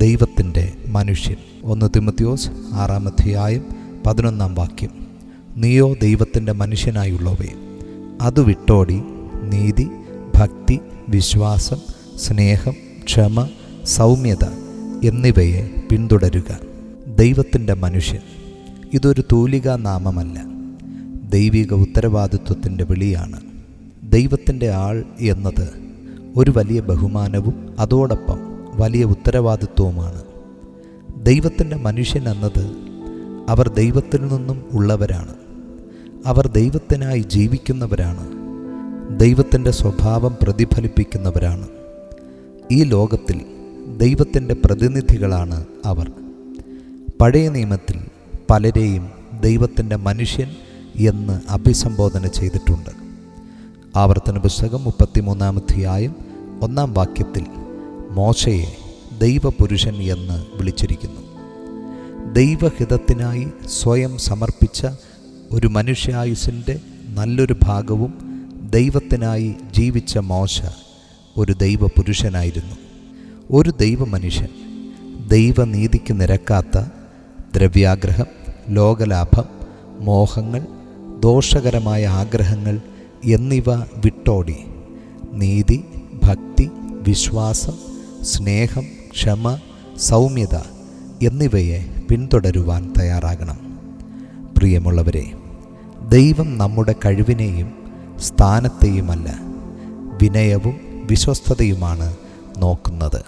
ദൈവത്തിൻ്റെ മനുഷ്യൻ. 1 തിമോഥെയോസ് 6:11. നീയോ ദൈവത്തിൻ്റെ മനുഷ്യനായുള്ളവേ, അതു വിട്ടോടി നീതി, ഭക്തി, വിശ്വാസം, സ്നേഹം, ക്ഷമ, സൗമ്യത എന്നിവയെ പിന്തുടരുക. ദൈവത്തിൻ്റെ മനുഷ്യൻ ഇതൊരു തൂലികാ നാമമല്ല, ദൈവിക ഉത്തരവാദിത്വത്തിൻ്റെ വിളിയാണ്. ദൈവത്തിൻ്റെ ആൾ എന്നത് ഒരു വലിയ ബഹുമാനവും അതോടൊപ്പം വലിയ ഉത്തരവാദിത്വവുമാണ്. ദൈവത്തിൻ്റെ മനുഷ്യൻ എന്നത് അവർ ദൈവത്തിൽ നിന്നും ഉള്ളവരാണ്. അവർ ദൈവത്തിനായി ജീവിക്കുന്നവരാണ്. ദൈവത്തിൻ്റെ സ്വഭാവം പ്രതിഫലിപ്പിക്കുന്നവരാണ്. ഈ ലോകത്തിൽ ദൈവത്തിൻ്റെ പ്രതിനിധികളാണ് അവർ. പഴയ നിയമത്തിൽ പലരെയും ദൈവത്തിൻ്റെ മനുഷ്യൻ എന്ന് അഭിസംബോധന ചെയ്തിട്ടുണ്ട്. ആവർത്തന പുസ്തകം 33-1 മോശയെ ദൈവപുരുഷൻ എന്ന് വിളിച്ചിരിക്കുന്നു. ദൈവഹിതത്തിനായി സ്വയം സമർപ്പിച്ച ഒരു മനുഷ്യായുസിൻ്റെ നല്ലൊരു ഭാഗവും ദൈവത്തിനായി ജീവിച്ച മോശ ഒരു ദൈവപുരുഷനായിരുന്നു. ഒരു ദൈവമനുഷ്യൻ ദൈവനീതിക്ക് നിരക്കാത്ത ദ്രവ്യാഗ്രഹം, ലോകലാഭം, മോഹങ്ങൾ, ദോഷകരമായ ആഗ്രഹങ്ങൾ എന്നിവ വിട്ടോടി നീതി, ഭക്തി, വിശ്വാസം, സ്നേഹം, ക്ഷമ, സൗമ്യത എന്നിവയെ പിന്തുടരുവാൻ തയ്യാറാകണം. പ്രിയമുള്ളവരെ, ദൈവം നമ്മുടെ കഴിവിനെയും സ്ഥാനത്തെയുമല്ല, വിനയവും വിശ്വസ്തതയുമാണ് നോക്കുന്നത്.